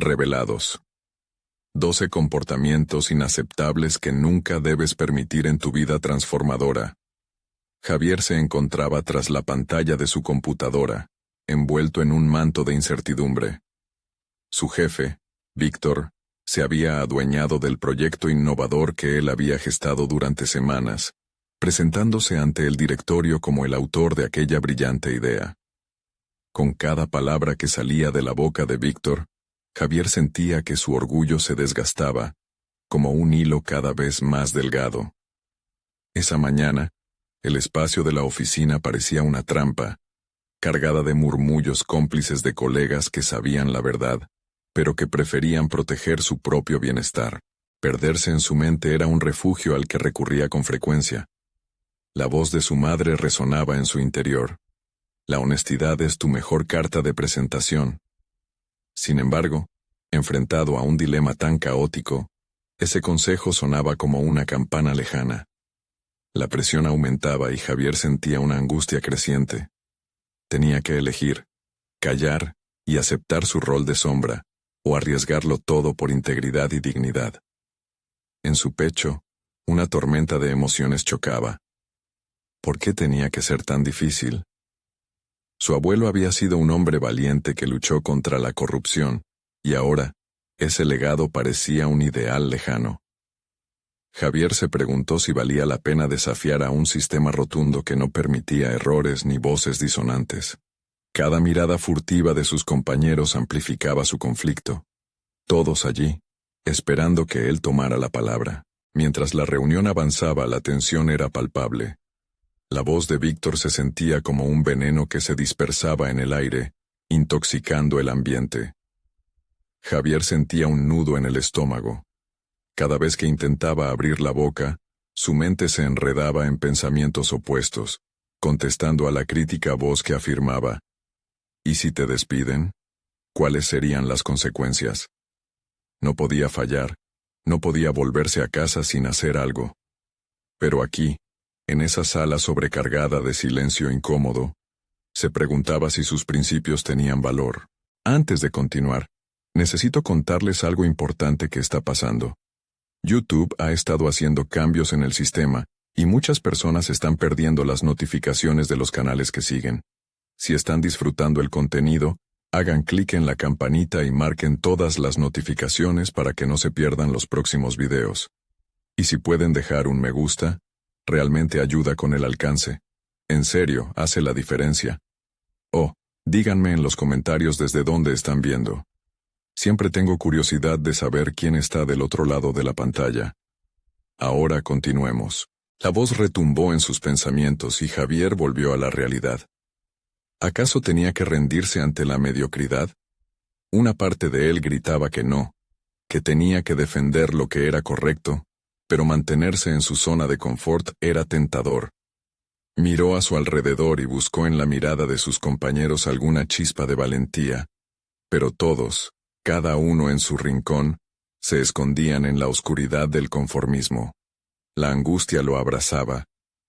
Revelados. 12 comportamientos inaceptables que nunca debes permitir en tu vida transformadora. Javier se encontraba tras la pantalla de su computadora, envuelto en un manto de incertidumbre. Su jefe, Víctor, se había adueñado del proyecto innovador que él había gestado durante semanas, presentándose ante el directorio como el autor de aquella brillante idea. Con cada palabra que salía de la boca de Víctor, Javier sentía que su orgullo se desgastaba, como un hilo cada vez más delgado. Esa mañana, el espacio de la oficina parecía una trampa, cargada de murmullos cómplices de colegas que sabían la verdad, pero que preferían proteger su propio bienestar. Perderse en su mente era un refugio al que recurría con frecuencia. La voz de su madre resonaba en su interior. La honestidad es tu mejor carta de presentación. Sin embargo, enfrentado a un dilema tan caótico, ese consejo sonaba como una campana lejana. La presión aumentaba y Javier sentía una angustia creciente. Tenía que elegir, callar y aceptar su rol de sombra, o arriesgarlo todo por integridad y dignidad. En su pecho, una tormenta de emociones chocaba. ¿Por qué tenía que ser tan difícil? Su abuelo había sido un hombre valiente que luchó contra la corrupción, y ahora, ese legado parecía un ideal lejano. Javier se preguntó si valía la pena desafiar a un sistema rotundo que no permitía errores ni voces disonantes. Cada mirada furtiva de sus compañeros amplificaba su conflicto. Todos allí, esperando que él tomara la palabra. Mientras la reunión avanzaba, la tensión era palpable. La voz de Víctor se sentía como un veneno que se dispersaba en el aire, intoxicando el ambiente. Javier sentía un nudo en el estómago. Cada vez que intentaba abrir la boca, su mente se enredaba en pensamientos opuestos, contestando a la crítica voz que afirmaba: ¿y si te despiden? ¿Cuáles serían las consecuencias? No podía fallar, no podía volverse a casa sin hacer algo. Pero aquí, en esa sala sobrecargada de silencio incómodo, se preguntaba si sus principios tenían valor. Antes de continuar, necesito contarles algo importante que está pasando. YouTube ha estado haciendo cambios en el sistema, y muchas personas están perdiendo las notificaciones de los canales que siguen. Si están disfrutando el contenido, hagan clic en la campanita y marquen todas las notificaciones para que no se pierdan los próximos videos. Y si pueden dejar un me gusta, realmente ayuda con el alcance. En serio, hace la diferencia. Oh, díganme en los comentarios desde dónde están viendo. Siempre tengo curiosidad de saber quién está del otro lado de la pantalla. Ahora continuemos. La voz retumbó en sus pensamientos y Javier volvió a la realidad. ¿Acaso tenía que rendirse ante la mediocridad? Una parte de él gritaba que no, que tenía que defender lo que era correcto, pero mantenerse en su zona de confort era tentador. Miró a su alrededor y buscó en la mirada de sus compañeros alguna chispa de valentía, pero todos, cada uno en su rincón, se escondían en la oscuridad del conformismo. La angustia lo abrazaba,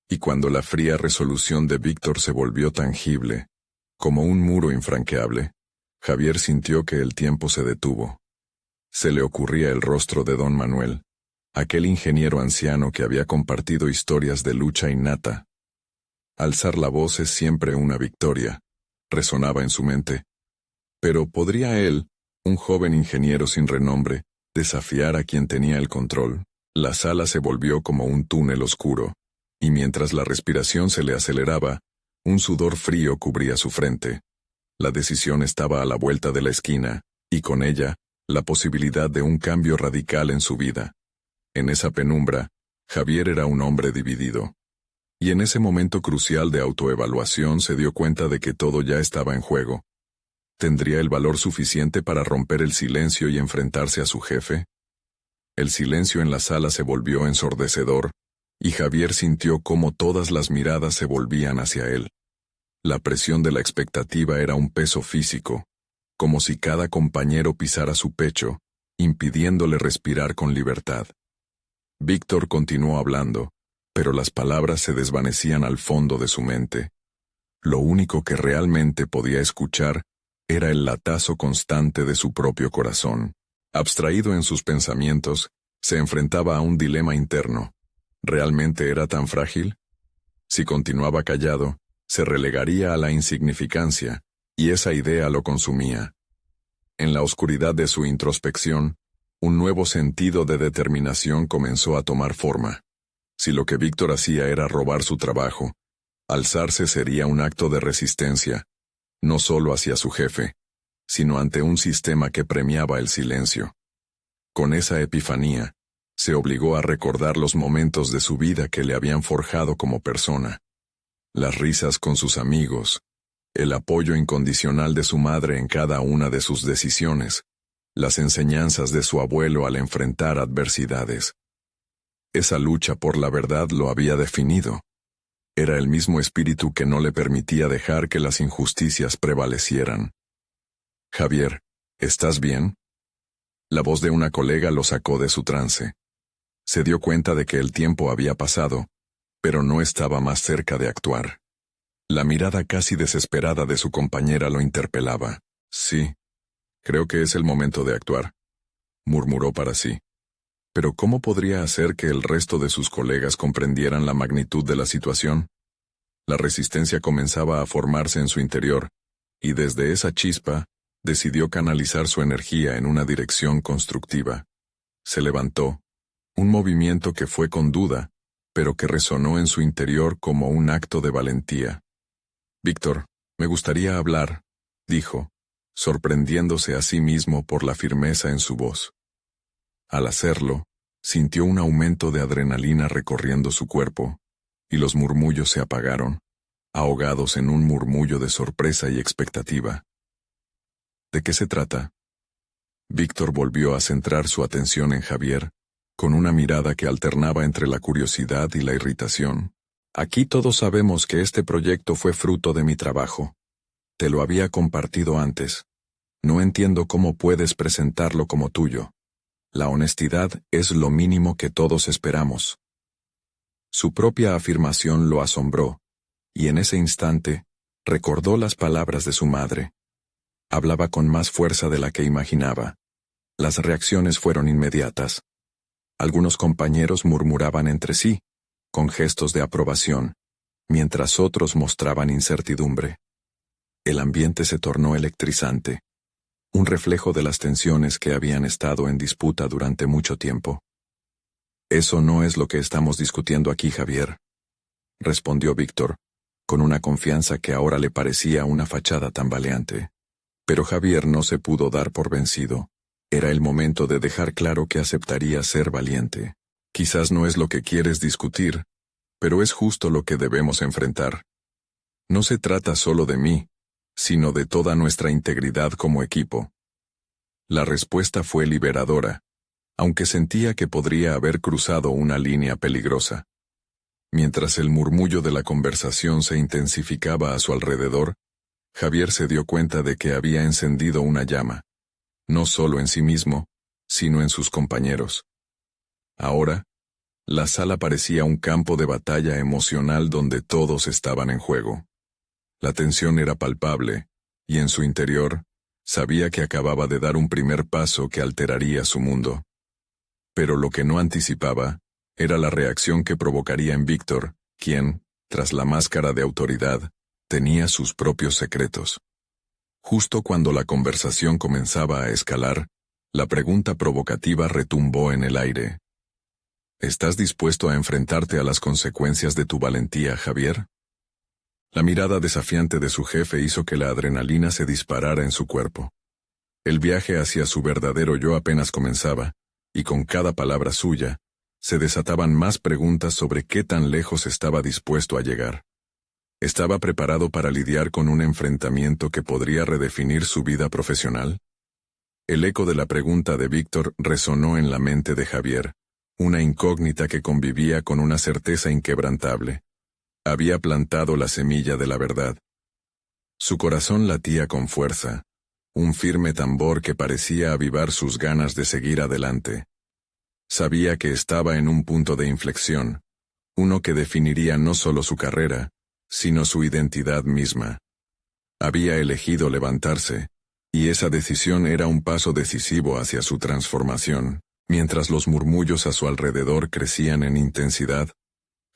y cuando la fría resolución de Víctor se volvió tangible, como un muro infranqueable, Javier sintió que el tiempo se detuvo. Se le ocurría el rostro de don Manuel, aquel ingeniero anciano que había compartido historias de lucha innata. Alzar la voz es siempre una victoria, resonaba en su mente. Pero ¿podría él, un joven ingeniero sin renombre, desafiar a quien tenía el control? La sala se volvió como un túnel oscuro, y mientras la respiración se le aceleraba, un sudor frío cubría su frente. La decisión estaba a la vuelta de la esquina, y con ella, la posibilidad de un cambio radical en su vida. En esa penumbra, Javier era un hombre dividido. Y en ese momento crucial de autoevaluación se dio cuenta de que todo ya estaba en juego. ¿Tendría el valor suficiente para romper el silencio y enfrentarse a su jefe? El silencio en la sala se volvió ensordecedor, y Javier sintió cómo todas las miradas se volvían hacia él. La presión de la expectativa era un peso físico, como si cada compañero pisara su pecho, impidiéndole respirar con libertad. Víctor continuó hablando, pero las palabras se desvanecían al fondo de su mente. Lo único que realmente podía escuchar Era el latazo constante de su propio corazón. Abstraído en sus pensamientos, se enfrentaba a un dilema interno. ¿Realmente era tan frágil? Si continuaba callado, se relegaría a la insignificancia, y esa idea lo consumía. En la oscuridad de su introspección, un nuevo sentido de determinación comenzó a tomar forma. Si lo que Víctor hacía era robar su trabajo, alzarse sería un acto de resistencia, no solo hacia su jefe, sino ante un sistema que premiaba el silencio. Con esa epifanía, se obligó a recordar los momentos de su vida que le habían forjado como persona. Las risas con sus amigos, el apoyo incondicional de su madre en cada una de sus decisiones, las enseñanzas de su abuelo al enfrentar adversidades. Esa lucha por la verdad lo había definido. Era el mismo espíritu que no le permitía dejar que las injusticias prevalecieran. «Javier, ¿estás bien?». La voz de una colega lo sacó de su trance. Se dio cuenta de que el tiempo había pasado, pero no estaba más cerca de actuar. La mirada casi desesperada de su compañera lo interpelaba. «Sí, creo que es el momento de actuar», murmuró para sí. Pero ¿cómo podría hacer que el resto de sus colegas comprendieran la magnitud de la situación? La resistencia comenzaba a formarse en su interior, y desde esa chispa, decidió canalizar su energía en una dirección constructiva. Se levantó, un movimiento que fue con duda, pero que resonó en su interior como un acto de valentía. «Víctor, me gustaría hablar», dijo, sorprendiéndose a sí mismo por la firmeza en su voz. Al hacerlo, sintió un aumento de adrenalina recorriendo su cuerpo, y los murmullos se apagaron, ahogados en un murmullo de sorpresa y expectativa. ¿De qué se trata? Víctor volvió a centrar su atención en Javier, con una mirada que alternaba entre la curiosidad y la irritación. «Aquí todos sabemos que este proyecto fue fruto de mi trabajo. Te lo había compartido antes. No entiendo cómo puedes presentarlo como tuyo. La honestidad es lo mínimo que todos esperamos». Su propia afirmación lo asombró, y en ese instante, recordó las palabras de su madre. Hablaba con más fuerza de la que imaginaba. Las reacciones fueron inmediatas. Algunos compañeros murmuraban entre sí, con gestos de aprobación, mientras otros mostraban incertidumbre. El ambiente se tornó electrizante, un reflejo de las tensiones que habían estado en disputa durante mucho tiempo. «Eso no es lo que estamos discutiendo aquí, Javier», respondió Víctor, con una confianza que ahora le parecía una fachada tambaleante. Pero Javier no se pudo dar por vencido. Era el momento de dejar claro que aceptaría ser valiente. «Quizás no es lo que quieres discutir, pero es justo lo que debemos enfrentar. No se trata solo de mí, sino de toda nuestra integridad como equipo». La respuesta fue liberadora, aunque sentía que podría haber cruzado una línea peligrosa. Mientras el murmullo de la conversación se intensificaba a su alrededor, Javier se dio cuenta de que había encendido una llama, no solo en sí mismo, sino en sus compañeros. Ahora, la sala parecía un campo de batalla emocional donde todos estaban en juego. La tensión era palpable, y en su interior, sabía que acababa de dar un primer paso que alteraría su mundo. Pero lo que no anticipaba era la reacción que provocaría en Víctor, quien, tras la máscara de autoridad, tenía sus propios secretos. Justo cuando la conversación comenzaba a escalar, la pregunta provocativa retumbó en el aire. ¿Estás dispuesto a enfrentarte a las consecuencias de tu valentía, Javier? La mirada desafiante de su jefe hizo que la adrenalina se disparara en su cuerpo. El viaje hacia su verdadero yo apenas comenzaba, y con cada palabra suya, se desataban más preguntas sobre qué tan lejos estaba dispuesto a llegar. ¿Estaba preparado para lidiar con un enfrentamiento que podría redefinir su vida profesional? El eco de la pregunta de Víctor resonó en la mente de Javier, una incógnita que convivía con una certeza inquebrantable. Había plantado la semilla de la verdad. Su corazón latía con fuerza, un firme tambor que parecía avivar sus ganas de seguir adelante. Sabía que estaba en un punto de inflexión, uno que definiría no solo su carrera, sino su identidad misma. Había elegido levantarse, Y esa decisión era un paso decisivo hacia su transformación. Mientras los murmullos a su alrededor crecían en intensidad,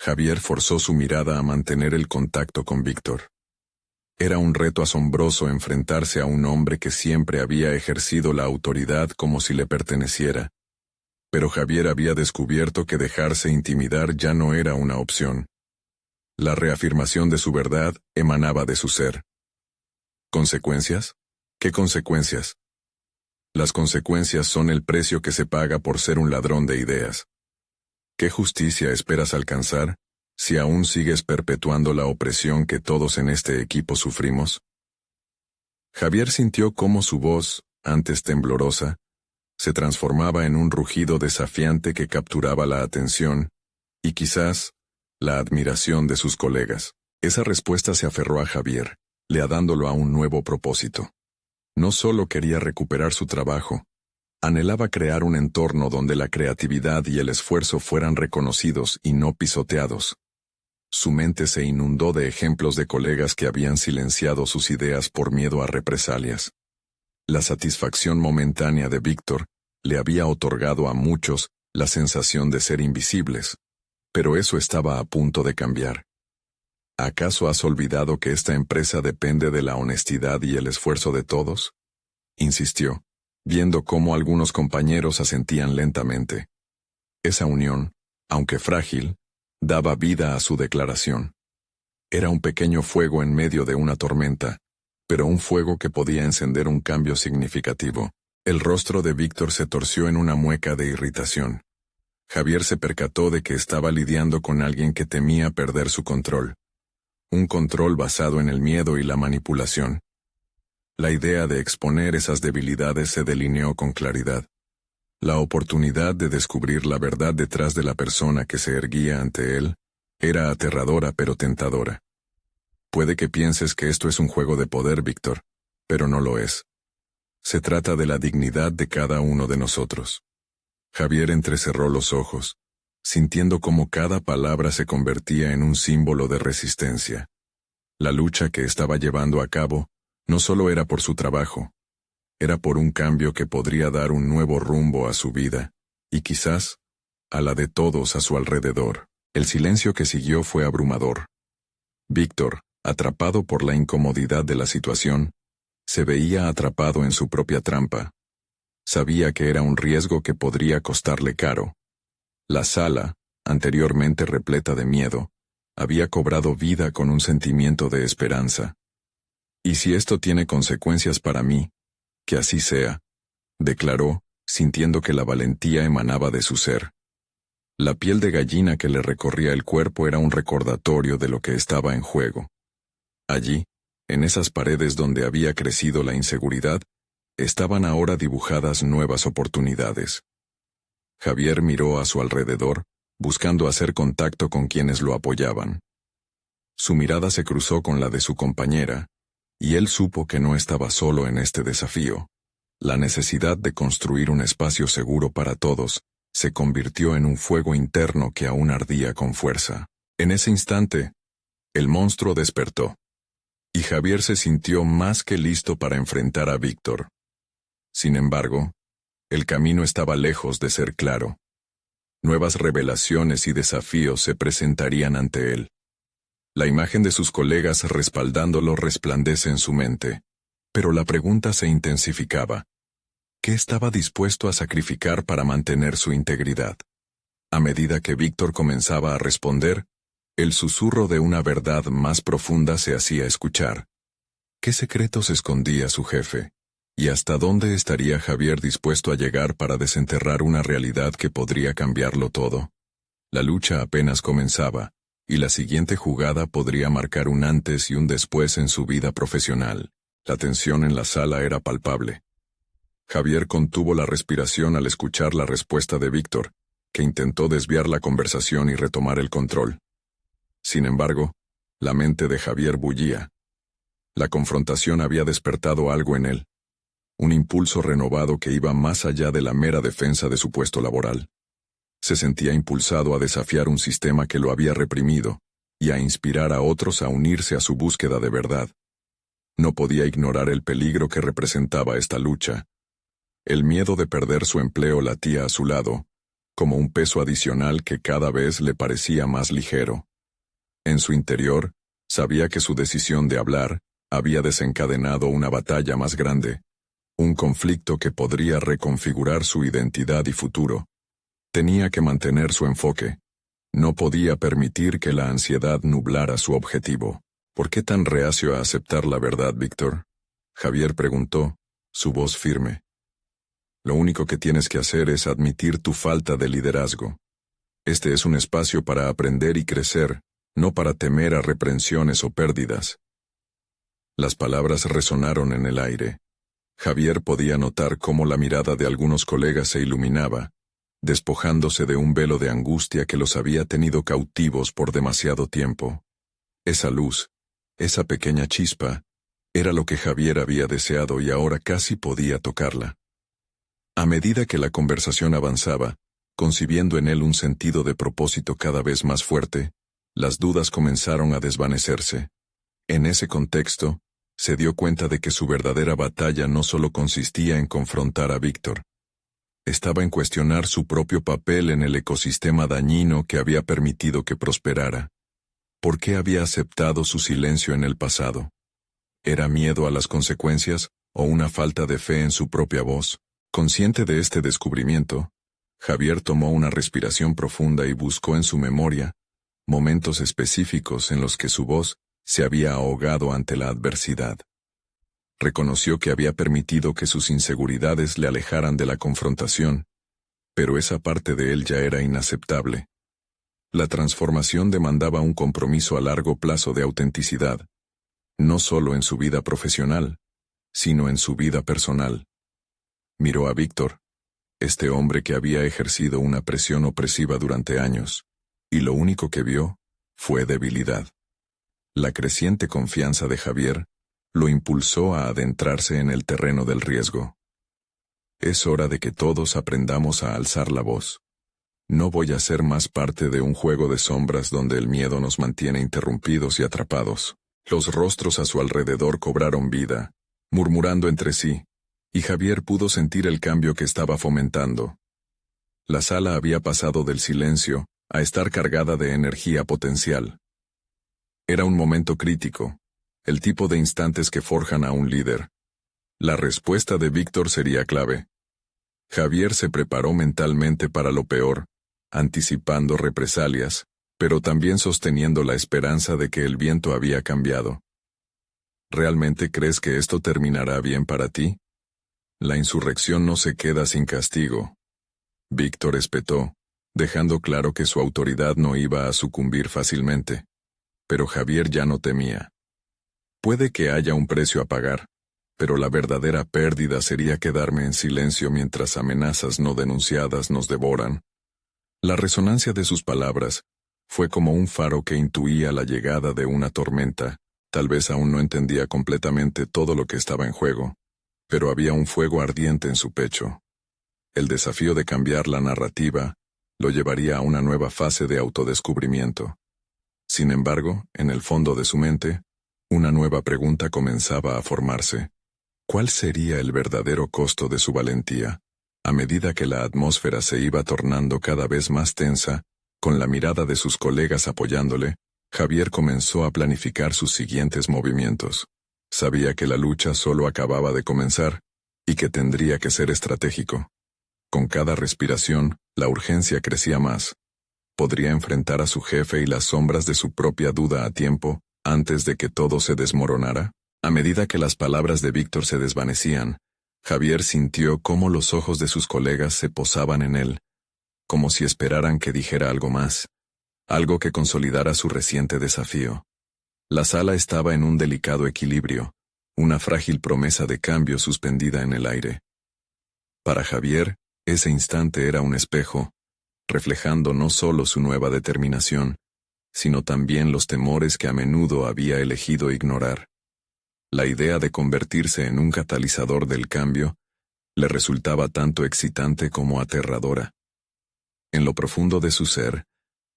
Javier forzó su mirada a mantener el contacto con Víctor. Era un reto asombroso enfrentarse a un hombre que siempre había ejercido la autoridad como si le perteneciera. Pero Javier había descubierto que dejarse intimidar ya no era una opción. La reafirmación de su verdad emanaba de su ser. ¿Consecuencias? ¿Qué consecuencias? Las consecuencias son el precio que se paga por ser un ladrón de ideas. ¿Qué justicia esperas alcanzar si aún sigues perpetuando la opresión que todos en este equipo sufrimos? Javier sintió cómo su voz, antes temblorosa, se transformaba en un rugido desafiante que capturaba la atención, y quizás, la admiración de sus colegas. Esa respuesta se aferró a Javier, dándolo a un nuevo propósito. No solo quería recuperar su trabajo, anhelaba crear un entorno donde la creatividad y el esfuerzo fueran reconocidos y no pisoteados. Su mente se inundó de ejemplos de colegas que habían silenciado sus ideas por miedo a represalias. La satisfacción momentánea de Víctor le había otorgado a muchos la sensación de ser invisibles, pero eso estaba a punto de cambiar. ¿Acaso has olvidado que esta empresa depende de la honestidad y el esfuerzo de todos? Insistió, viendo cómo algunos compañeros asentían lentamente. Esa unión, aunque frágil, daba vida a su declaración. Era un pequeño fuego en medio de una tormenta, pero un fuego que podía encender un cambio significativo. El rostro de Víctor se torció en una mueca de irritación. Javier se percató de que estaba lidiando con alguien que temía perder su control. Un control basado en el miedo y la manipulación. La idea de exponer esas debilidades se delineó con claridad. La oportunidad de descubrir la verdad detrás de la persona que se erguía ante él era aterradora pero tentadora. Puede que pienses que esto es un juego de poder, Víctor, pero no lo es. Se trata de la dignidad de cada uno de nosotros. Javier entrecerró los ojos, sintiendo cómo cada palabra se convertía en un símbolo de resistencia. La lucha que estaba llevando a cabo no solo era por su trabajo, era por un cambio que podría dar un nuevo rumbo a su vida, y quizás a la de todos a su alrededor. El silencio que siguió fue abrumador. Víctor, atrapado por la incomodidad de la situación, se veía atrapado en su propia trampa. Sabía que era un riesgo que podría costarle caro. La sala, anteriormente repleta de miedo, había cobrado vida con un sentimiento de esperanza. «Y si esto tiene consecuencias para mí, que así sea», declaró, sintiendo que la valentía emanaba de su ser. La piel de gallina que le recorría el cuerpo era un recordatorio de lo que estaba en juego. Allí, en esas paredes donde había crecido la inseguridad, estaban ahora dibujadas nuevas oportunidades. Javier miró a su alrededor, buscando hacer contacto con quienes lo apoyaban. Su mirada se cruzó con la de su compañera, y él supo que no estaba solo en este desafío. La necesidad de construir un espacio seguro para todos se convirtió en un fuego interno que aún ardía con fuerza. En ese instante, el monstruo despertó, y Javier se sintió más que listo para enfrentar a Víctor. Sin embargo, el camino estaba lejos de ser claro. Nuevas revelaciones y desafíos se presentarían ante él. La imagen de sus colegas respaldándolo resplandece en su mente, pero la pregunta se intensificaba. ¿Qué estaba dispuesto a sacrificar para mantener su integridad? A medida que Víctor comenzaba a responder, el susurro de una verdad más profunda se hacía escuchar. ¿Qué secretos escondía su jefe? ¿Y hasta dónde estaría Javier dispuesto a llegar para desenterrar una realidad que podría cambiarlo todo? La lucha apenas comenzaba, y la siguiente jugada podría marcar un antes y un después en su vida profesional. La tensión en la sala era palpable. Javier contuvo la respiración al escuchar la respuesta de Víctor, que intentó desviar la conversación y retomar el control. Sin embargo, la mente de Javier bullía. La confrontación había despertado algo en él. Un impulso renovado que iba más allá de la mera defensa de su puesto laboral. Se sentía impulsado a desafiar un sistema que lo había reprimido, y a inspirar a otros a unirse a su búsqueda de verdad. No podía ignorar el peligro que representaba esta lucha. El miedo de perder su empleo latía a su lado, como un peso adicional que cada vez le parecía más ligero. En su interior, sabía que su decisión de hablar había desencadenado una batalla más grande, un conflicto que podría reconfigurar su identidad y futuro. Tenía que mantener su enfoque. No podía permitir que la ansiedad nublara su objetivo. ¿Por qué tan reacio a aceptar la verdad, Víctor? Javier preguntó, su voz firme. Lo único que tienes que hacer es admitir tu falta de liderazgo. Este es un espacio para aprender y crecer, no para temer a reprensiones o pérdidas. Las palabras resonaron en el aire. Javier podía notar cómo la mirada de algunos colegas se iluminaba, despojándose de un velo de angustia que los había tenido cautivos por demasiado tiempo. Esa luz, esa pequeña chispa, era lo que Javier había deseado y ahora casi podía tocarla. A medida que la conversación avanzaba, concibiendo en él un sentido de propósito cada vez más fuerte, las dudas comenzaron a desvanecerse. En ese contexto, se dio cuenta de que su verdadera batalla no solo consistía en confrontar a Víctor. Estaba en cuestionar su propio papel en el ecosistema dañino que había permitido que prosperara. ¿Por qué había aceptado su silencio en el pasado? ¿Era miedo a las consecuencias o una falta de fe en su propia voz? Consciente de este descubrimiento, Javier tomó una respiración profunda y buscó en su memoria momentos específicos en los que su voz se había ahogado ante la adversidad. Reconoció que había permitido que sus inseguridades le alejaran de la confrontación, pero esa parte de él ya era inaceptable. La transformación demandaba un compromiso a largo plazo de autenticidad, no solo en su vida profesional, sino en su vida personal. Miró a Víctor, este hombre que había ejercido una presión opresiva durante años, y lo único que vio fue debilidad. La creciente confianza de Javier lo impulsó a adentrarse en el terreno del riesgo. Es hora de que todos aprendamos a alzar la voz. No voy a ser más parte de un juego de sombras donde el miedo nos mantiene interrumpidos y atrapados. Los rostros a su alrededor cobraron vida, murmurando entre sí, y Javier pudo sentir el cambio que estaba fomentando. La sala había pasado del silencio a estar cargada de energía potencial. Era un momento crítico, el tipo de instantes que forjan a un líder. La respuesta de Víctor sería clave. Javier se preparó mentalmente para lo peor, anticipando represalias, pero también sosteniendo la esperanza de que el viento había cambiado. ¿Realmente crees que esto terminará bien para ti? La insurrección no se queda sin castigo. Víctor espetó, dejando claro que su autoridad no iba a sucumbir fácilmente. Pero Javier ya no temía. Puede que haya un precio a pagar, pero la verdadera pérdida sería quedarme en silencio mientras amenazas no denunciadas nos devoran. La resonancia de sus palabras fue como un faro que intuía la llegada de una tormenta. Tal vez aún no entendía completamente todo lo que estaba en juego, pero había un fuego ardiente en su pecho. El desafío de cambiar la narrativa lo llevaría a una nueva fase de autodescubrimiento. Sin embargo, en el fondo de su mente, una nueva pregunta comenzaba a formarse. ¿Cuál sería el verdadero costo de su valentía? A medida que la atmósfera se iba tornando cada vez más tensa, con la mirada de sus colegas apoyándole, Javier comenzó a planificar sus siguientes movimientos. Sabía que la lucha solo acababa de comenzar, y que tendría que ser estratégico. Con cada respiración, la urgencia crecía más. ¿Podría enfrentar a su jefe y las sombras de su propia duda a tiempo, antes de que todo se desmoronara? A medida que las palabras de Víctor se desvanecían, Javier sintió cómo los ojos de sus colegas se posaban en él, como si esperaran que dijera algo más, algo que consolidara su reciente desafío. La sala estaba en un delicado equilibrio, una frágil promesa de cambio suspendida en el aire. Para Javier, ese instante era un espejo, reflejando no solo su nueva determinación, sino también los temores que a menudo había elegido ignorar. La idea de convertirse en un catalizador del cambio le resultaba tanto excitante como aterradora. En lo profundo de su ser,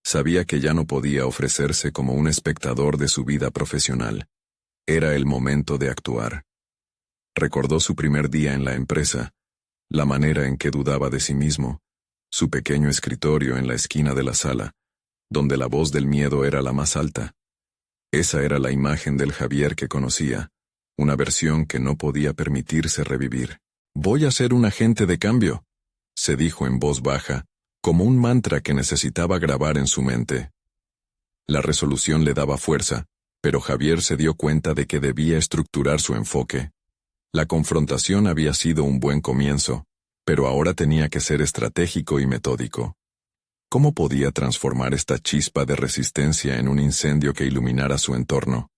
sabía que ya no podía ofrecerse como un espectador de su vida profesional. Era el momento de actuar. Recordó su primer día en la empresa, la manera en que dudaba de sí mismo, su pequeño escritorio en la esquina de la sala, donde la voz del miedo era la más alta. Esa era la imagen del Javier que conocía, una versión que no podía permitirse revivir. «Voy a ser un agente de cambio», se dijo en voz baja, como un mantra que necesitaba grabar en su mente. La resolución le daba fuerza, pero Javier se dio cuenta de que debía estructurar su enfoque. La confrontación había sido un buen comienzo, pero ahora tenía que ser estratégico y metódico. ¿Cómo podía transformar esta chispa de resistencia en un incendio que iluminara su entorno?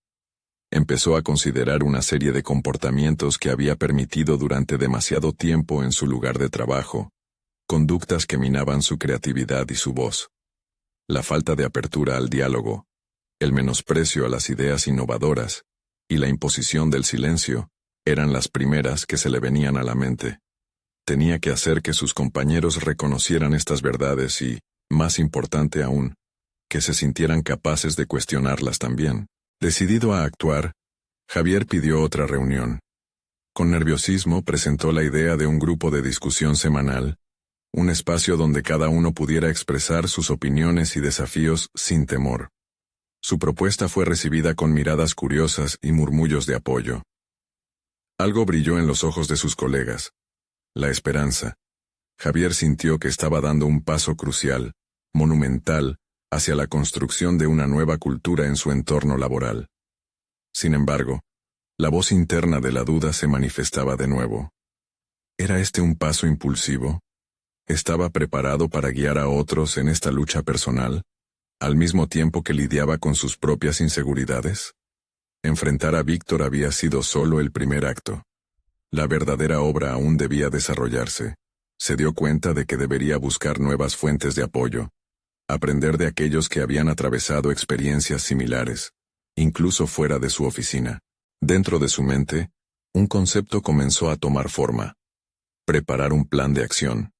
Empezó a considerar una serie de comportamientos que había permitido durante demasiado tiempo en su lugar de trabajo, conductas que minaban su creatividad y su voz. La falta de apertura al diálogo, el menosprecio a las ideas innovadoras y la imposición del silencio eran las primeras que se le venían a la mente. Tenía que hacer que sus compañeros reconocieran estas verdades y, más importante aún, que se sintieran capaces de cuestionarlas también. Decidido a actuar, Javier pidió otra reunión. Con nerviosismo presentó la idea de un grupo de discusión semanal, un espacio donde cada uno pudiera expresar sus opiniones y desafíos sin temor. Su propuesta fue recibida con miradas curiosas y murmullos de apoyo. Algo brilló en los ojos de sus colegas. La esperanza. Javier sintió que estaba dando un paso crucial, monumental, hacia la construcción de una nueva cultura en su entorno laboral. Sin embargo, la voz interna de la duda se manifestaba de nuevo. ¿Era este un paso impulsivo? ¿Estaba preparado para guiar a otros en esta lucha personal, al mismo tiempo que lidiaba con sus propias inseguridades? Enfrentar a Víctor había sido solo el primer acto. La verdadera obra aún debía desarrollarse. Se dio cuenta de que debería buscar nuevas fuentes de apoyo, aprender de aquellos que habían atravesado experiencias similares, incluso fuera de su oficina. Dentro de su mente, un concepto comenzó a tomar forma: preparar un plan de acción.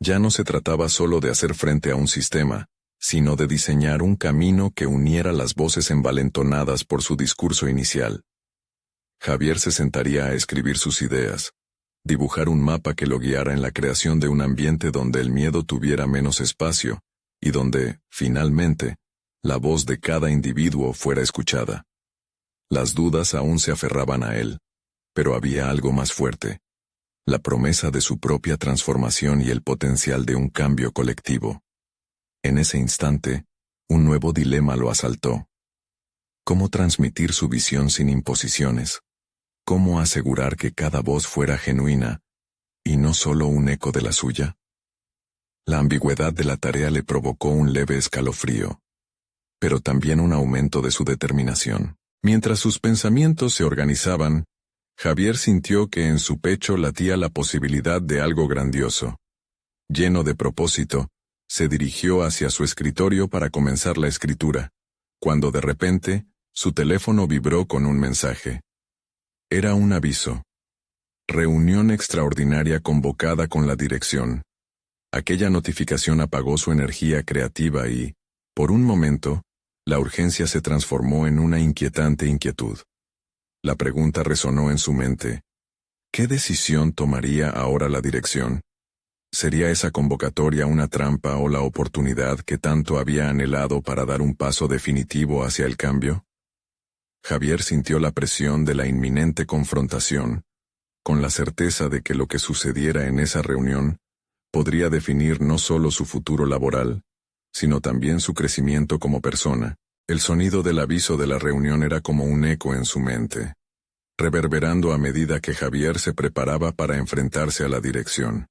Ya no se trataba solo de hacer frente a un sistema, sino de diseñar un camino que uniera las voces envalentonadas por su discurso inicial. Javier se sentaría a escribir sus ideas, dibujar un mapa que lo guiara en la creación de un ambiente donde el miedo tuviera menos espacio, y donde, finalmente, la voz de cada individuo fuera escuchada. Las dudas aún se aferraban a él, pero había algo más fuerte: la promesa de su propia transformación y el potencial de un cambio colectivo. En ese instante, un nuevo dilema lo asaltó. ¿Cómo transmitir su visión sin imposiciones? ¿Cómo asegurar que cada voz fuera genuina, y no solo un eco de la suya? La ambigüedad de la tarea le provocó un leve escalofrío, pero también un aumento de su determinación. Mientras sus pensamientos se organizaban, Javier sintió que en su pecho latía la posibilidad de algo grandioso. Lleno de propósito, se dirigió hacia su escritorio para comenzar la escritura, cuando de repente, su teléfono vibró con un mensaje. Era un aviso. Reunión extraordinaria convocada con la dirección. Aquella notificación apagó su energía creativa y, por un momento, la urgencia se transformó en una inquietante inquietud. La pregunta resonó en su mente: ¿qué decisión tomaría ahora la dirección? ¿Sería esa convocatoria una trampa o la oportunidad que tanto había anhelado para dar un paso definitivo hacia el cambio? Javier sintió la presión de la inminente confrontación, con la certeza de que lo que sucediera en esa reunión podría definir no solo su futuro laboral, sino también su crecimiento como persona. El sonido del aviso de la reunión era como un eco en su mente, reverberando a medida que Javier se preparaba para enfrentarse a la dirección.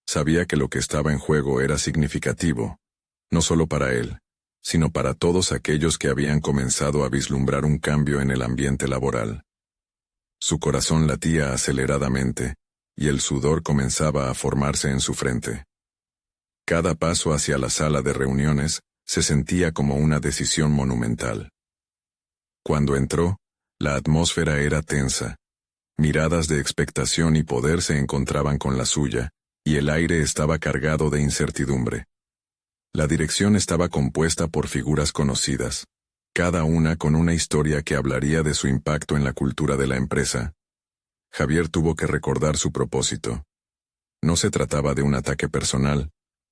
Sabía que lo que estaba en juego era significativo, no solo para él, sino para todos aquellos que habían comenzado a vislumbrar un cambio en el ambiente laboral. Su corazón latía aceleradamente, y el sudor comenzaba a formarse en su frente. Cada paso hacia la sala de reuniones se sentía como una decisión monumental. Cuando entró, la atmósfera era tensa. Miradas de expectación y poder se encontraban con la suya, y el aire estaba cargado de incertidumbre. La dirección estaba compuesta por figuras conocidas: cada una con una historia que hablaría de su impacto en la cultura de la empresa. Javier tuvo que recordar su propósito. No se trataba de un ataque personal,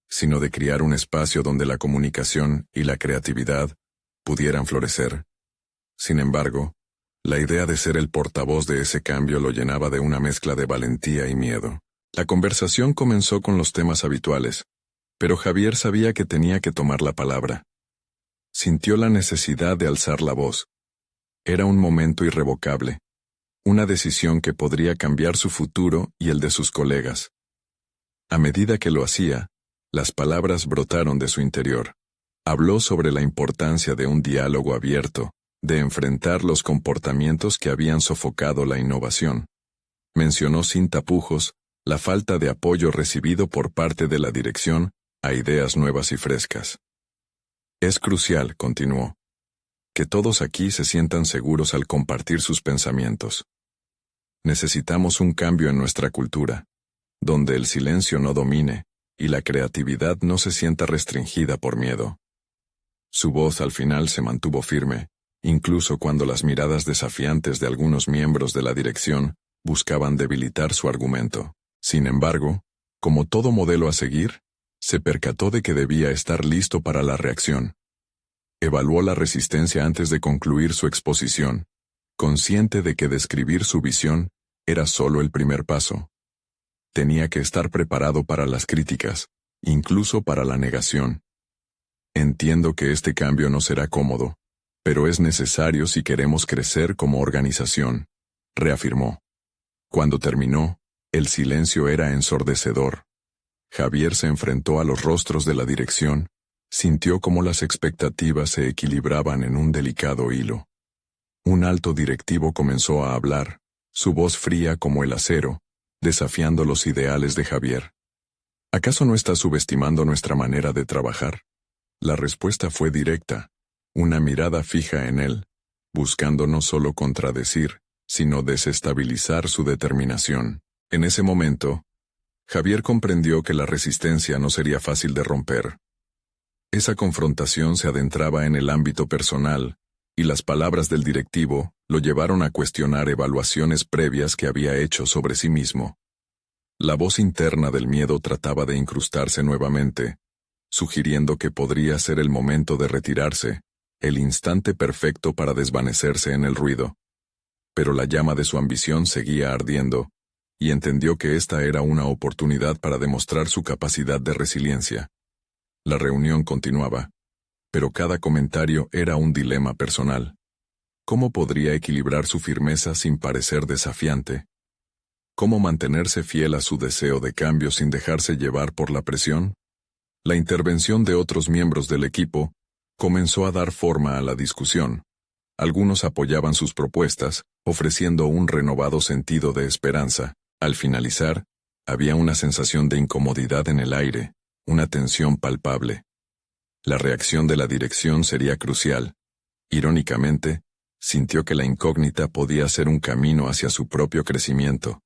sino de crear un espacio donde la comunicación y la creatividad pudieran florecer. Sin embargo, la idea de ser el portavoz de ese cambio lo llenaba de una mezcla de valentía y miedo. La conversación comenzó con los temas habituales, pero Javier sabía que tenía que tomar la palabra. Sintió la necesidad de alzar la voz. Era un momento irrevocable, una decisión que podría cambiar su futuro y el de sus colegas. A medida que lo hacía, las palabras brotaron de su interior. Habló sobre la importancia de un diálogo abierto, de enfrentar los comportamientos que habían sofocado la innovación. Mencionó sin tapujos la falta de apoyo recibido por parte de la dirección a ideas nuevas y frescas. Es crucial, continuó, que todos aquí se sientan seguros al compartir sus pensamientos. Necesitamos un cambio en nuestra cultura, donde el silencio no domine y la creatividad no se sienta restringida por miedo. Su voz al final se mantuvo firme, incluso cuando las miradas desafiantes de algunos miembros de la dirección buscaban debilitar su argumento. Sin embargo, como todo modelo a seguir, se percató de que debía estar listo para la reacción. Evaluó la resistencia antes de concluir su exposición, consciente de que describir su visión era solo el primer paso. Tenía que estar preparado para las críticas, incluso para la negación. Entiendo que este cambio no será cómodo, pero es necesario si queremos crecer como organización, reafirmó. Cuando terminó, el silencio era ensordecedor. Javier se enfrentó a los rostros de la dirección, sintió cómo las expectativas se equilibraban en un delicado hilo. Un alto directivo comenzó a hablar, su voz fría como el acero, desafiando los ideales de Javier. ¿Acaso no estás subestimando nuestra manera de trabajar? La respuesta fue directa, una mirada fija en él, buscando no solo contradecir, sino desestabilizar su determinación. En ese momento, Javier comprendió que la resistencia no sería fácil de romper. Esa confrontación se adentraba en el ámbito personal, y las palabras del directivo lo llevaron a cuestionar evaluaciones previas que había hecho sobre sí mismo. La voz interna del miedo trataba de incrustarse nuevamente, sugiriendo que podría ser el momento de retirarse, el instante perfecto para desvanecerse en el ruido. Pero la llama de su ambición seguía ardiendo, y entendió que esta era una oportunidad para demostrar su capacidad de resiliencia. La reunión continuaba, pero cada comentario era un dilema personal. ¿Cómo podría equilibrar su firmeza sin parecer desafiante? ¿Cómo mantenerse fiel a su deseo de cambio sin dejarse llevar por la presión? La intervención de otros miembros del equipo comenzó a dar forma a la discusión. Algunos apoyaban sus propuestas, ofreciendo un renovado sentido de esperanza. Al finalizar, había una sensación de incomodidad en el aire, una tensión palpable. La reacción de la dirección sería crucial. Irónicamente, sintió que la incógnita podía ser un camino hacia su propio crecimiento.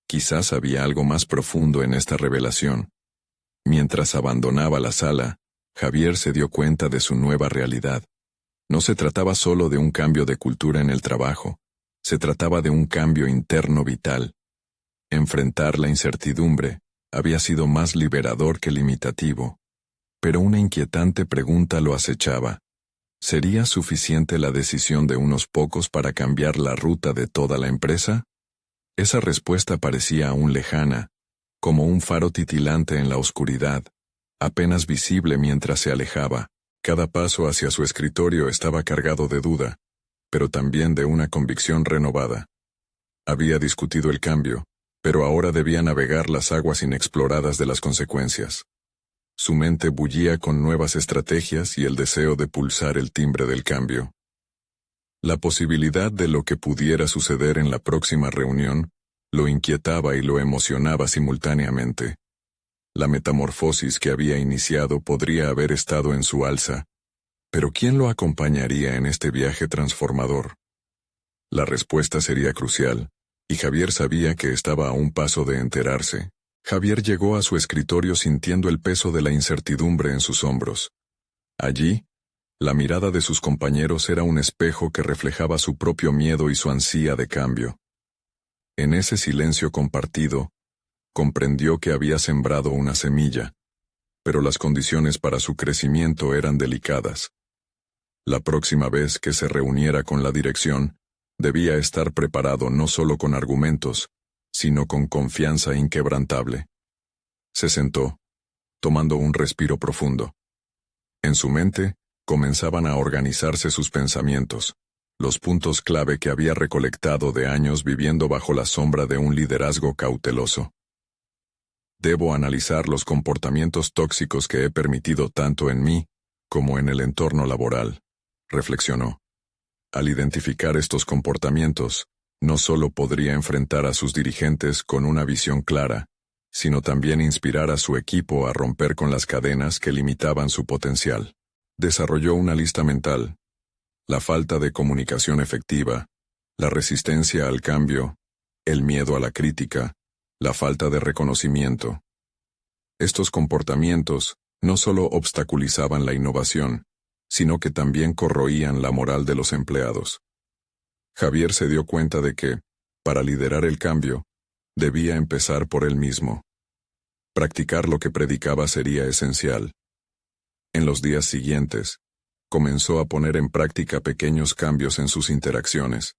Quizás había algo más profundo en esta revelación. Mientras abandonaba la sala, Javier se dio cuenta de su nueva realidad. No se trataba solo de un cambio de cultura en el trabajo, se trataba de un cambio interno vital. Enfrentar la incertidumbre había sido más liberador que limitativo. Pero una inquietante pregunta lo acechaba. ¿Sería suficiente la decisión de unos pocos para cambiar la ruta de toda la empresa? Esa respuesta parecía aún lejana, como un faro titilante en la oscuridad, apenas visible mientras se alejaba. Cada paso hacia su escritorio estaba cargado de duda, pero también de una convicción renovada. Había discutido el cambio, pero ahora debía navegar las aguas inexploradas de las consecuencias. Su mente bullía con nuevas estrategias y el deseo de pulsar el timbre del cambio. La posibilidad de lo que pudiera suceder en la próxima reunión lo inquietaba y lo emocionaba simultáneamente. La metamorfosis que había iniciado podría haber estado en su alza, pero ¿quién lo acompañaría en este viaje transformador? La respuesta sería crucial, y Javier sabía que estaba a un paso de enterarse. Javier llegó a su escritorio sintiendo el peso de la incertidumbre en sus hombros. Allí, La mirada de sus compañeros era un espejo que reflejaba su propio miedo y su ansia de cambio. En ese silencio compartido, comprendió que había sembrado una semilla, pero las condiciones para su crecimiento eran delicadas. La próxima vez que se reuniera con la dirección, debía estar preparado no solo con argumentos, sino con confianza inquebrantable. Se sentó, tomando un respiro profundo. En su mente, comenzaban a organizarse sus pensamientos, los puntos clave que había recolectado de años viviendo bajo la sombra de un liderazgo cauteloso. Debo analizar los comportamientos tóxicos que he permitido tanto en mí como en el entorno laboral, reflexionó. Al identificar estos comportamientos, no solo podría enfrentar a sus dirigentes con una visión clara, sino también inspirar a su equipo a romper con las cadenas que limitaban su potencial. Desarrolló una lista mental: la falta de comunicación efectiva, la resistencia al cambio, el miedo a la crítica, la falta de reconocimiento. Estos comportamientos no solo obstaculizaban la innovación, sino que también corroían la moral de los empleados. Javier se dio cuenta de que, para liderar el cambio, debía empezar por él mismo. Practicar lo que predicaba sería esencial. En los días siguientes, comenzó a poner en práctica pequeños cambios en sus interacciones.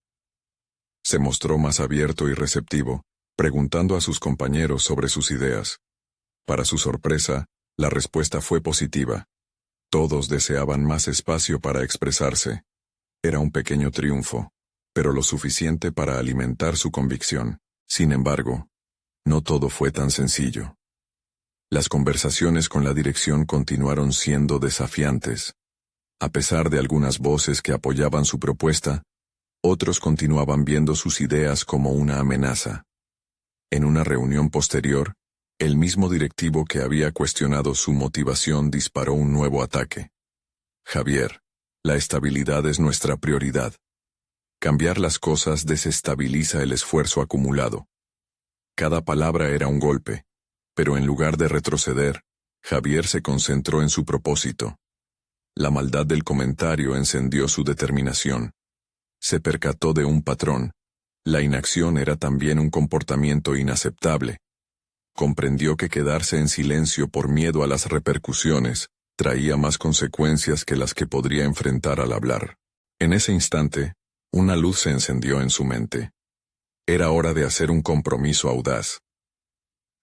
Se mostró más abierto y receptivo, preguntando a sus compañeros sobre sus ideas. Para su sorpresa, la respuesta fue positiva. Todos deseaban más espacio para expresarse. Era un pequeño triunfo, pero lo suficiente para alimentar su convicción. Sin embargo, no todo fue tan sencillo. Las conversaciones con la dirección continuaron siendo desafiantes. A pesar de algunas voces que apoyaban su propuesta, otros continuaban viendo sus ideas como una amenaza. En una reunión posterior, el mismo directivo que había cuestionado su motivación disparó un nuevo ataque. Javier, la estabilidad es nuestra prioridad. Cambiar las cosas desestabiliza el esfuerzo acumulado. Cada palabra era un golpe, pero en lugar de retroceder, Javier se concentró en su propósito. La maldad del comentario encendió su determinación. Se percató de un patrón. La inacción era también un comportamiento inaceptable. Comprendió que quedarse en silencio por miedo a las repercusiones traía más consecuencias que las que podría enfrentar al hablar. En ese instante, una luz se encendió en su mente. Era hora de hacer un compromiso audaz.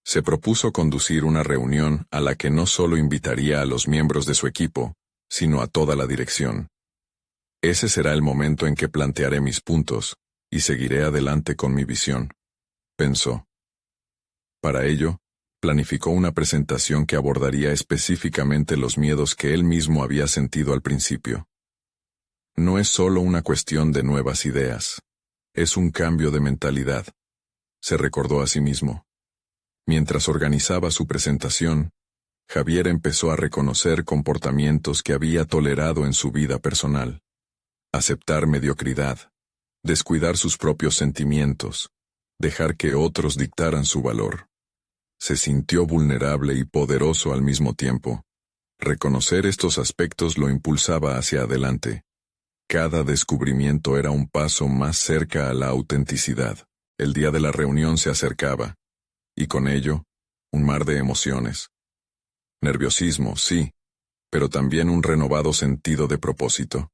Se propuso conducir una reunión a la que no solo invitaría a los miembros de su equipo, sino a toda la dirección. Ese será el momento en que plantearé mis puntos, y seguiré adelante con mi visión, pensó. Para ello, planificó una presentación que abordaría específicamente los miedos que él mismo había sentido al principio. No es solo una cuestión de nuevas ideas, es un cambio de mentalidad, se recordó a sí mismo. Mientras organizaba su presentación, Javier empezó a reconocer comportamientos que había tolerado en su vida personal. Aceptar mediocridad, descuidar sus propios sentimientos, dejar que otros dictaran su valor. Se sintió vulnerable y poderoso al mismo tiempo. Reconocer estos aspectos lo impulsaba hacia adelante. Cada descubrimiento era un paso más cerca a la autenticidad. El día de la reunión se acercaba, y con ello, un mar de emociones. Nerviosismo, sí, pero también un renovado sentido de propósito.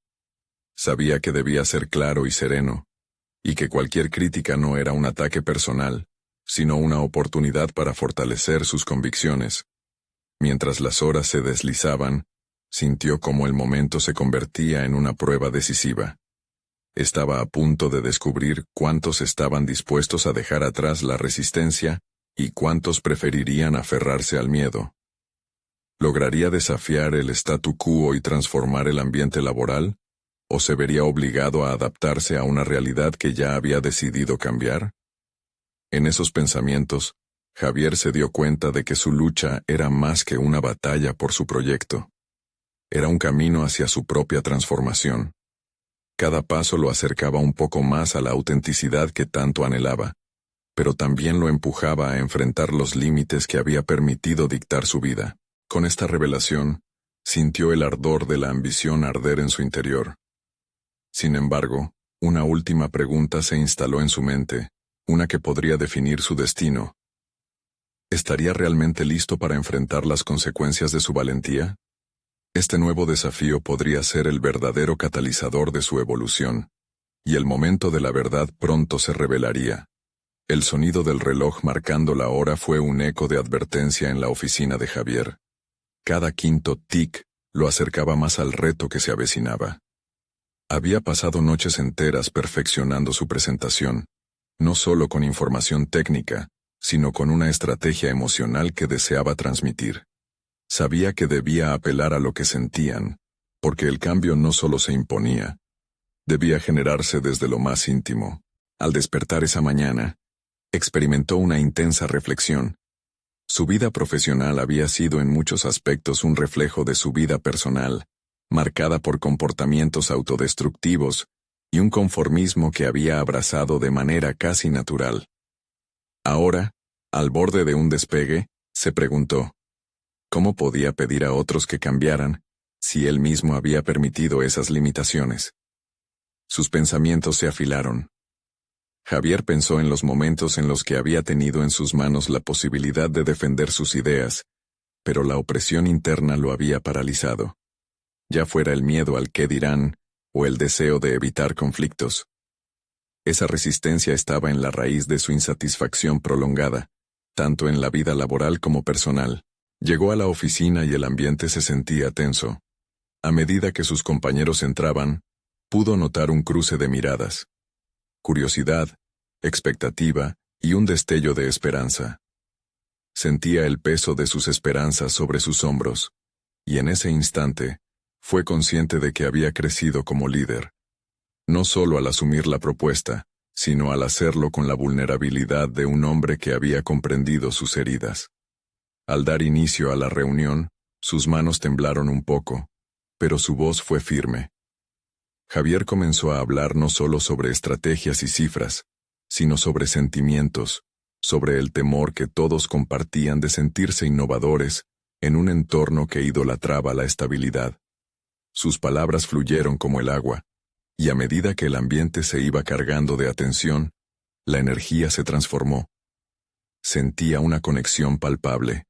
Sabía que debía ser claro y sereno, y que cualquier crítica no era un ataque personal, sino una oportunidad para fortalecer sus convicciones. Mientras las horas se deslizaban, sintió cómo el momento se convertía en una prueba decisiva. Estaba a punto de descubrir cuántos estaban dispuestos a dejar atrás la resistencia y cuántos preferirían aferrarse al miedo. ¿Lograría desafiar el statu quo y transformar el ambiente laboral? ¿O se vería obligado a adaptarse a una realidad que ya había decidido cambiar? En esos pensamientos, Javier se dio cuenta de que su lucha era más que una batalla por su proyecto. Era un camino hacia su propia transformación. Cada paso lo acercaba un poco más a la autenticidad que tanto anhelaba, pero también lo empujaba a enfrentar los límites que había permitido dictar su vida. Con esta revelación, Sintió el ardor de la ambición arder en su interior. Sin embargo, una última pregunta se instaló en su mente, una que podría definir su destino. ¿Estaría realmente listo para enfrentar las consecuencias de su valentía? Este nuevo desafío podría ser el verdadero catalizador de su evolución, y el momento de la verdad pronto se revelaría. El sonido del reloj marcando la hora fue un eco de advertencia en la oficina de Javier. Cada quinto tic lo acercaba más al reto que se avecinaba. Había pasado noches enteras perfeccionando su presentación, no solo con información técnica, sino con una estrategia emocional que deseaba transmitir. Sabía que debía apelar a lo que sentían, porque el cambio no solo se imponía, debía generarse desde lo más íntimo. Al despertar esa mañana, experimentó una intensa reflexión. Su vida profesional había sido en muchos aspectos un reflejo de su vida personal, marcada por comportamientos autodestructivos y un conformismo que había abrazado de manera casi natural. Ahora, al borde de un despegue, se preguntó, ¿cómo podía pedir a otros que cambiaran, si él mismo había permitido esas limitaciones? Sus pensamientos se afilaron. Javier pensó en los momentos en los que había tenido en sus manos la posibilidad de defender sus ideas, pero la opresión interna lo había paralizado. Ya fuera el miedo al qué dirán, o el deseo de evitar conflictos. Esa resistencia estaba en la raíz de su insatisfacción prolongada, tanto en la vida laboral como personal. Llegó a la oficina y el ambiente se sentía tenso. A medida que sus compañeros entraban, pudo notar un cruce de miradas. Curiosidad, expectativa y un destello de esperanza. Sentía el peso de sus esperanzas sobre sus hombros, y en ese instante, fue consciente de que había crecido como líder. No solo al asumir la propuesta, sino al hacerlo con la vulnerabilidad de un hombre que había comprendido sus heridas. Al dar inicio a la reunión, sus manos temblaron un poco, pero su voz fue firme. Javier comenzó a hablar no solo sobre estrategias y cifras, sino sobre sentimientos, sobre el temor que todos compartían de sentirse innovadores en un entorno que idolatraba la estabilidad. Sus palabras fluyeron como el agua, y a medida que el ambiente se iba cargando de atención, la energía se transformó. Sentía una conexión palpable.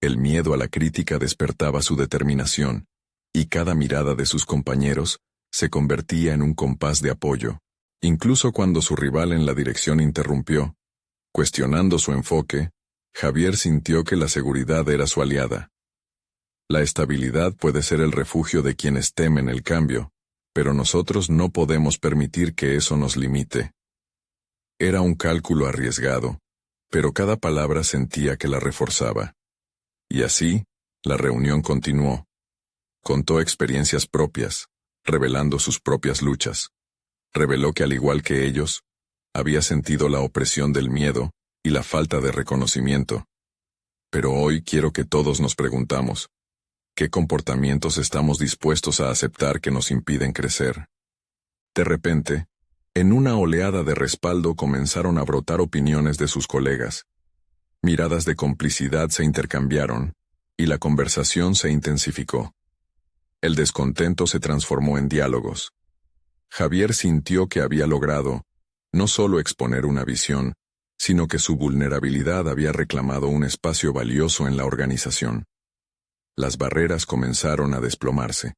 El miedo a la crítica despertaba su determinación, y cada mirada de sus compañeros se convertía en un compás de apoyo, incluso cuando su rival en la dirección interrumpió. Cuestionando su enfoque, Javier sintió que la seguridad era su aliada. La estabilidad puede ser el refugio de quienes temen el cambio, pero nosotros no podemos permitir que eso nos limite. Era un cálculo arriesgado, pero cada palabra sentía que la reforzaba. Y así, la reunión continuó. Contó experiencias propias, revelando sus propias luchas. Reveló que al igual que ellos, había sentido la opresión del miedo y la falta de reconocimiento. Pero hoy quiero que todos nos preguntamos, ¿qué comportamientos estamos dispuestos a aceptar que nos impiden crecer? De repente, en una oleada de respaldo comenzaron a brotar opiniones de sus colegas. Miradas de complicidad se intercambiaron, y la conversación se intensificó. El descontento se transformó en diálogos. Javier sintió que había logrado, no solo exponer una visión, sino que su vulnerabilidad había reclamado un espacio valioso en la organización. Las barreras comenzaron a desplomarse.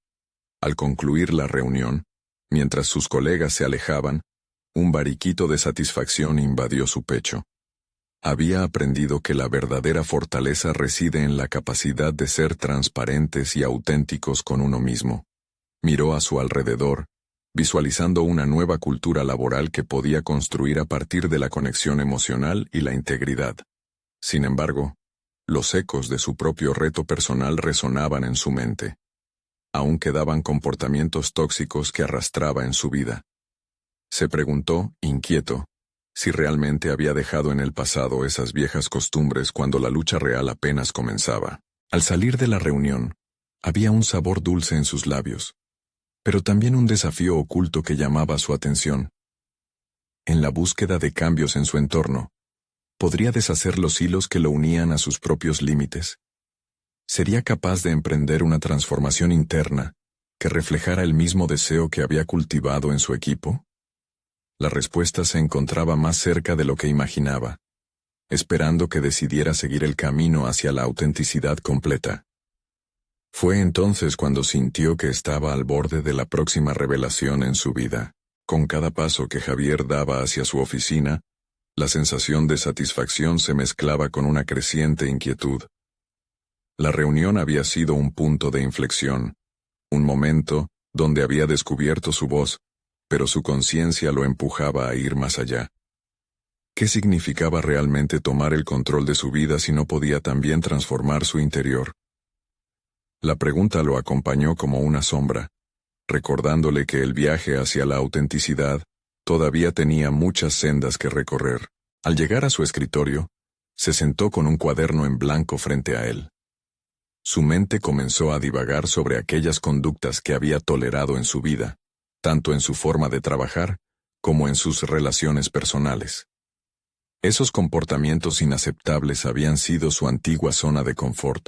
Al concluir la reunión, mientras sus colegas se alejaban, un variquito de satisfacción invadió su pecho. Había aprendido que la verdadera fortaleza reside en la capacidad de ser transparentes y auténticos con uno mismo. Miró a su alrededor, visualizando una nueva cultura laboral que podía construir a partir de la conexión emocional y la integridad. Sin embargo, los ecos de su propio reto personal resonaban en su mente. Aún quedaban comportamientos tóxicos que arrastraba en su vida. Se preguntó, inquieto, si realmente había dejado en el pasado esas viejas costumbres cuando la lucha real apenas comenzaba. Al salir de la reunión, había un sabor dulce en sus labios, pero también un desafío oculto que llamaba su atención. En la búsqueda de cambios en su entorno, ¿podría deshacer los hilos que lo unían a sus propios límites? ¿Sería capaz de emprender una transformación interna que reflejara el mismo deseo que había cultivado en su equipo? La respuesta se encontraba más cerca de lo que imaginaba, esperando que decidiera seguir el camino hacia la autenticidad completa. Fue entonces cuando sintió que estaba al borde de la próxima revelación en su vida. Con cada paso que Javier daba hacia su oficina, la sensación de satisfacción se mezclaba con una creciente inquietud. La reunión había sido un punto de inflexión, un momento donde había descubierto su voz, pero su conciencia lo empujaba a ir más allá. ¿Qué significaba realmente tomar el control de su vida si no podía también transformar su interior? La pregunta lo acompañó como una sombra, recordándole que el viaje hacia la autenticidad todavía tenía muchas sendas que recorrer. Al llegar a su escritorio, se sentó con un cuaderno en blanco frente a él. Su mente comenzó a divagar sobre aquellas conductas que había tolerado en su vida, tanto en su forma de trabajar como en sus relaciones personales. Esos comportamientos inaceptables habían sido su antigua zona de confort,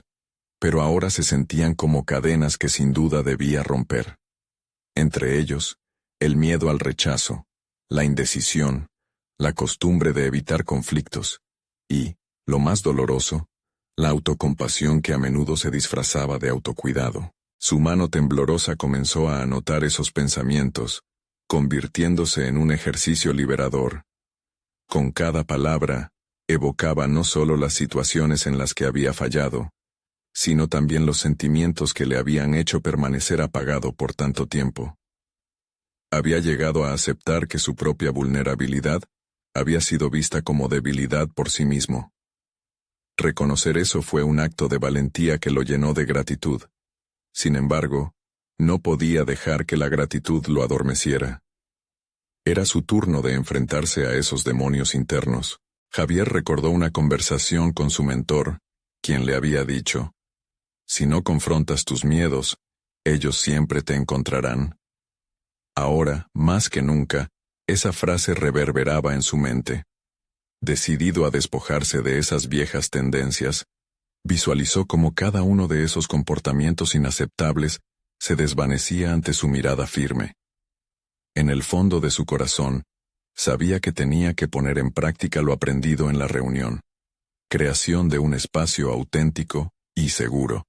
pero ahora se sentían como cadenas que sin duda debía romper. Entre ellos, el miedo al rechazo, la indecisión, la costumbre de evitar conflictos y, lo más doloroso, la autocompasión que a menudo se disfrazaba de autocuidado. Su mano temblorosa comenzó a anotar esos pensamientos, convirtiéndose en un ejercicio liberador. Con cada palabra, evocaba no solo las situaciones en las que había fallado, sino también los sentimientos que le habían hecho permanecer apagado por tanto tiempo. Había llegado a aceptar que su propia vulnerabilidad había sido vista como debilidad por sí mismo. Reconocer eso fue un acto de valentía que lo llenó de gratitud. Sin embargo, no podía dejar que la gratitud lo adormeciera. Era su turno de enfrentarse a esos demonios internos. Javier recordó una conversación con su mentor, quien le había dicho: «Si no confrontas tus miedos, ellos siempre te encontrarán». Ahora, más que nunca, esa frase reverberaba en su mente. Decidido a despojarse de esas viejas tendencias, visualizó cómo cada uno de esos comportamientos inaceptables se desvanecía ante su mirada firme. En el fondo de su corazón, sabía que tenía que poner en práctica lo aprendido en la reunión. Creación de un espacio auténtico y seguro.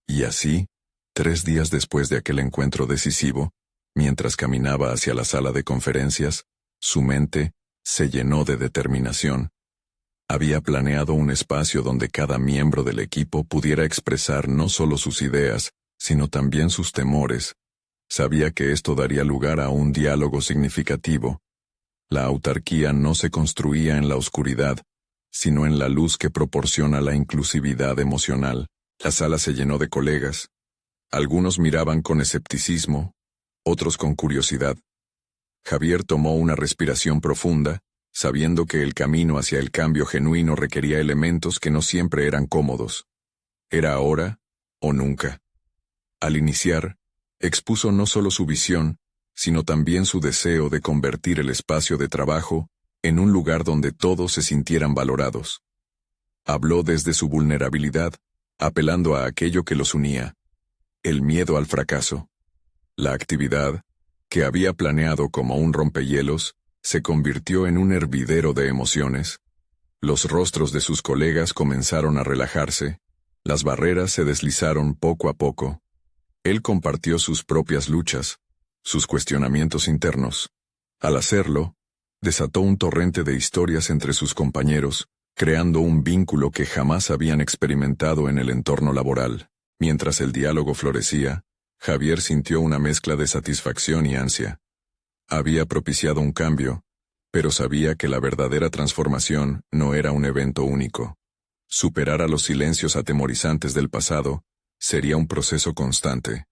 Y así, 3 días después de aquel encuentro decisivo, mientras caminaba hacia la sala de conferencias, su mente se llenó de determinación. Había planeado un espacio donde cada miembro del equipo pudiera expresar no solo sus ideas, sino también sus temores. Sabía que esto daría lugar a un diálogo significativo. La autarquía no se construía en la oscuridad, sino en la luz que proporciona la inclusividad emocional. La sala se llenó de colegas. Algunos miraban con escepticismo, otros con curiosidad. Javier tomó una respiración profunda, sabiendo que el camino hacia el cambio genuino requería elementos que no siempre eran cómodos. Era ahora o nunca. Al iniciar, expuso no solo su visión, sino también su deseo de convertir el espacio de trabajo en un lugar donde todos se sintieran valorados. Habló desde su vulnerabilidad, apelando a aquello que los unía: el miedo al fracaso. La actividad, que había planeado como un rompehielos, se convirtió en un hervidero de emociones. Los rostros de sus colegas comenzaron a relajarse, las barreras se deslizaron poco a poco. Él compartió sus propias luchas, sus cuestionamientos internos. Al hacerlo, desató un torrente de historias entre sus compañeros, creando un vínculo que jamás habían experimentado en el entorno laboral. Mientras el diálogo florecía, Javier sintió una mezcla de satisfacción y ansia. Había propiciado un cambio, pero sabía que la verdadera transformación no era un evento único. Superar a los silencios atemorizantes del pasado sería un proceso constante.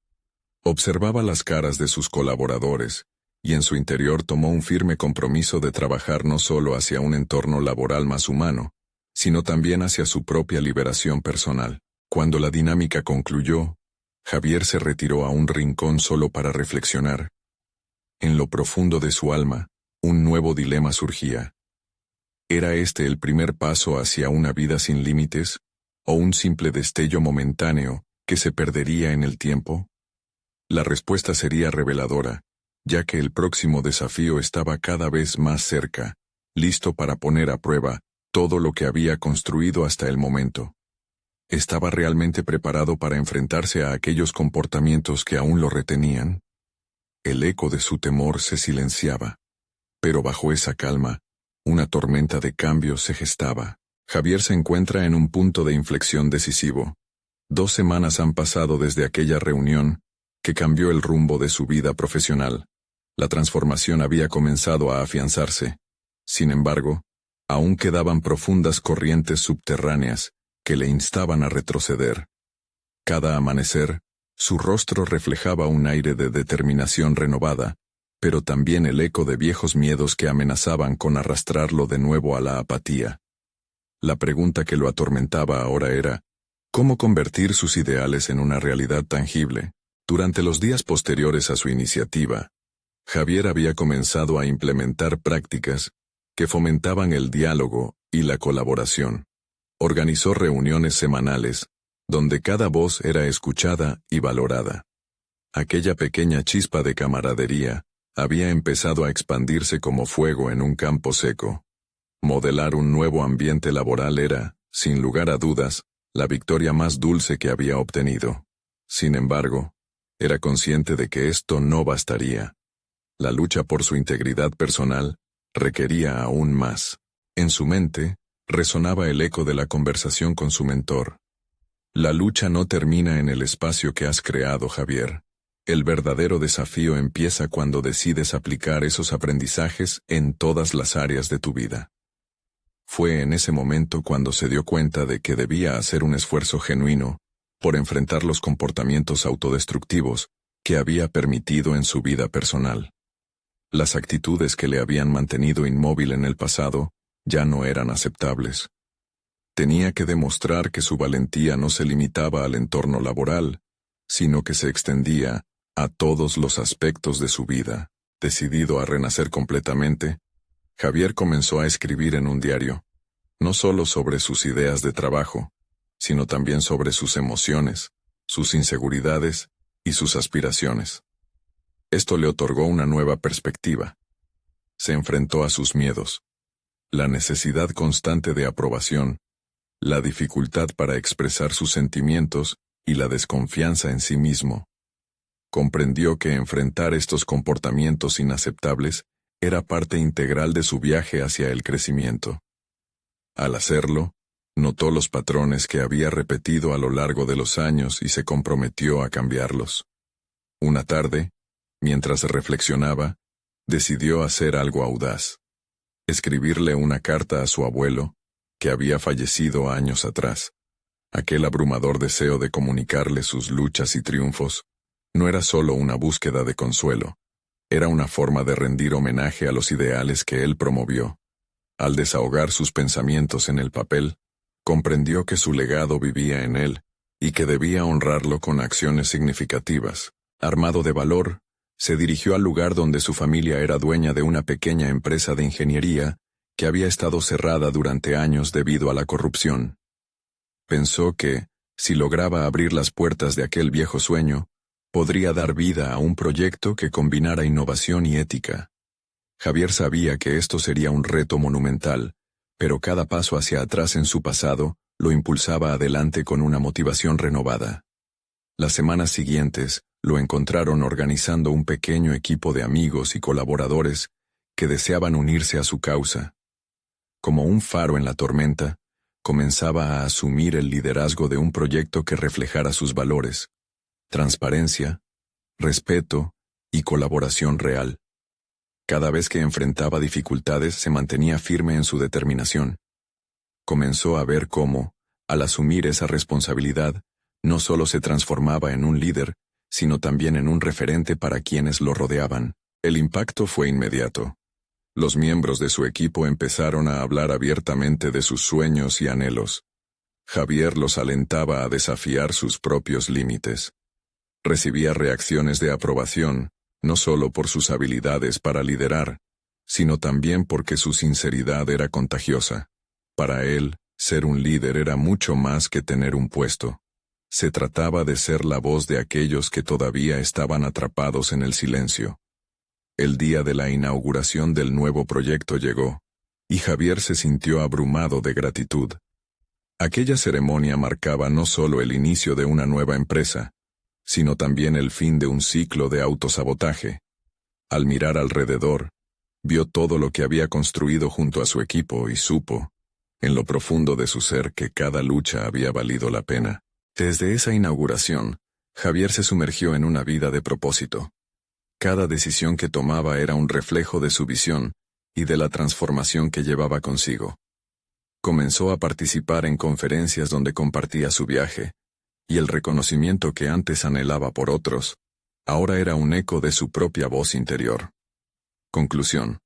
Observaba las caras de sus colaboradores, y en su interior tomó un firme compromiso de trabajar no solo hacia un entorno laboral más humano, sino también hacia su propia liberación personal. Cuando la dinámica concluyó, Javier se retiró a un rincón solo para reflexionar. En lo profundo de su alma, un nuevo dilema surgía. ¿Era este el primer paso hacia una vida sin límites, ¿O un simple destello momentáneo que se perdería en el tiempo? La respuesta sería reveladora, ya que el próximo desafío estaba cada vez más cerca, listo para poner a prueba todo lo que había construido hasta el momento. ¿Estaba realmente preparado para enfrentarse a aquellos comportamientos que aún lo retenían? El eco de su temor se silenciaba. Pero bajo esa calma, una tormenta de cambios se gestaba. Javier se encuentra en un punto de inflexión decisivo. 2 semanas han pasado desde aquella reunión que cambió el rumbo de su vida profesional. La transformación había comenzado a afianzarse. Sin embargo, aún quedaban profundas corrientes subterráneas que le instaban a retroceder. Cada amanecer, su rostro reflejaba un aire de determinación renovada, pero también el eco de viejos miedos que amenazaban con arrastrarlo de nuevo a la apatía. La pregunta que lo atormentaba ahora era, ¿cómo convertir sus ideales en una realidad tangible? Durante los días posteriores a su iniciativa, Javier había comenzado a implementar prácticas que fomentaban el diálogo y la colaboración. Organizó reuniones semanales, donde cada voz era escuchada y valorada. Aquella pequeña chispa de camaradería había empezado a expandirse como fuego en un campo seco. Modelar un nuevo ambiente laboral era, sin lugar a dudas, la victoria más dulce que había obtenido. Sin embargo, era consciente de que esto no bastaría. La lucha por su integridad personal requería aún más. En su mente, resonaba el eco de la conversación con su mentor. La lucha no termina en el espacio que has creado, Javier. El verdadero desafío empieza cuando decides aplicar esos aprendizajes en todas las áreas de tu vida. Fue en ese momento cuando se dio cuenta de que debía hacer un esfuerzo genuino por enfrentar los comportamientos autodestructivos que había permitido en su vida personal. Las actitudes que le habían mantenido inmóvil en el pasado ya no eran aceptables. Tenía que demostrar que su valentía no se limitaba al entorno laboral, sino que se extendía a todos los aspectos de su vida. Decidido a renacer completamente, Javier comenzó a escribir en un diario, no solo sobre sus ideas de trabajo, sino también sobre sus emociones, sus inseguridades y sus aspiraciones. Esto le otorgó una nueva perspectiva. Se enfrentó a sus miedos, la necesidad constante de aprobación, la dificultad para expresar sus sentimientos y la desconfianza en sí mismo. Comprendió que enfrentar estos comportamientos inaceptables era parte integral de su viaje hacia el crecimiento. Al hacerlo, notó los patrones que había repetido a lo largo de los años y se comprometió a cambiarlos. Una tarde, mientras reflexionaba, decidió hacer algo audaz. Escribirle una carta a su abuelo, que había fallecido años atrás. Aquel abrumador deseo de comunicarle sus luchas y triunfos no era solo una búsqueda de consuelo, era una forma de rendir homenaje a los ideales que él promovió. Al desahogar sus pensamientos en el papel, comprendió que su legado vivía en él y que debía honrarlo con acciones significativas. Armado de valor, se dirigió al lugar donde su familia era dueña de una pequeña empresa de ingeniería que había estado cerrada durante años debido a la corrupción. Pensó que, si lograba abrir las puertas de aquel viejo sueño, podría dar vida a un proyecto que combinara innovación y ética. Javier sabía que esto sería un reto monumental, pero cada paso hacia atrás en su pasado lo impulsaba adelante con una motivación renovada. Las semanas siguientes lo encontraron organizando un pequeño equipo de amigos y colaboradores que deseaban unirse a su causa. Como un faro en la tormenta, comenzaba a asumir el liderazgo de un proyecto que reflejara sus valores: transparencia, respeto y colaboración real. Cada vez que enfrentaba dificultades se mantenía firme en su determinación. Comenzó a ver cómo, al asumir esa responsabilidad, no solo se transformaba en un líder, sino también en un referente para quienes lo rodeaban. El impacto fue inmediato. Los miembros de su equipo empezaron a hablar abiertamente de sus sueños y anhelos. Javier los alentaba a desafiar sus propios límites. Recibía reacciones de aprobación, no solo por sus habilidades para liderar, sino también porque su sinceridad era contagiosa. Para él, Ser un líder era mucho más que tener un puesto. Se trataba de ser la voz de aquellos que todavía estaban atrapados en el silencio. El día de la inauguración del nuevo proyecto llegó, y Javier se sintió abrumado de gratitud. Aquella ceremonia marcaba no solo el inicio de una nueva empresa, sino también el fin de un ciclo de autosabotaje. Al mirar alrededor, vio todo lo que había construido junto a su equipo y supo, en lo profundo de su ser, que cada lucha había valido la pena. Desde esa inauguración, Javier se sumergió en una vida de propósito. Cada decisión que tomaba era un reflejo de su visión y de la transformación que llevaba consigo. Comenzó a participar en conferencias donde compartía su viaje, y el reconocimiento que antes anhelaba por otros, ahora era un eco de su propia voz interior. Conclusión.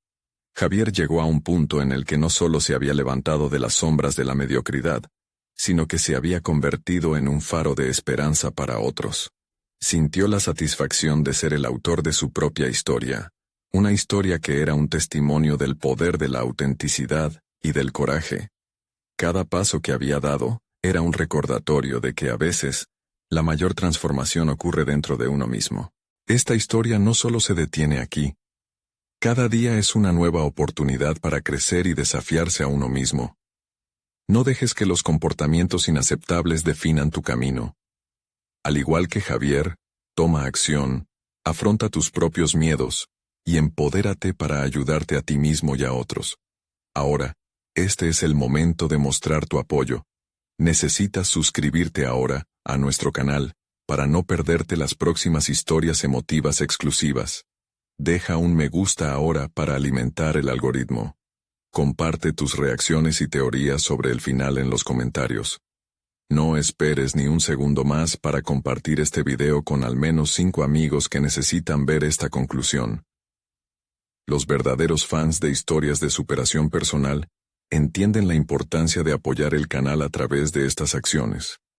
Javier llegó a un punto en el que no solo se había levantado de las sombras de la mediocridad, sino que se había convertido en un faro de esperanza para otros. Sintió la satisfacción de ser el autor de su propia historia, una historia que era un testimonio del poder de la autenticidad y del coraje. Cada paso que había dado era un recordatorio de que a veces, la mayor transformación ocurre dentro de uno mismo. Esta historia no solo se detiene aquí. Cada día es una nueva oportunidad para crecer y desafiarse a uno mismo. No dejes que los comportamientos inaceptables definan tu camino. Al igual que Javier, toma acción, afronta tus propios miedos, y empodérate para ayudarte a ti mismo y a otros. Ahora, este es el momento de mostrar tu apoyo. Necesitas suscribirte ahora a nuestro canal para no perderte las próximas historias emotivas exclusivas. Deja un me gusta ahora para alimentar el algoritmo. Comparte tus reacciones y teorías sobre el final en los comentarios. No esperes ni un segundo más para compartir este video con al menos 5 amigos que necesitan ver esta conclusión. Los verdaderos fans de historias de superación personal entienden la importancia de apoyar el canal a través de estas acciones.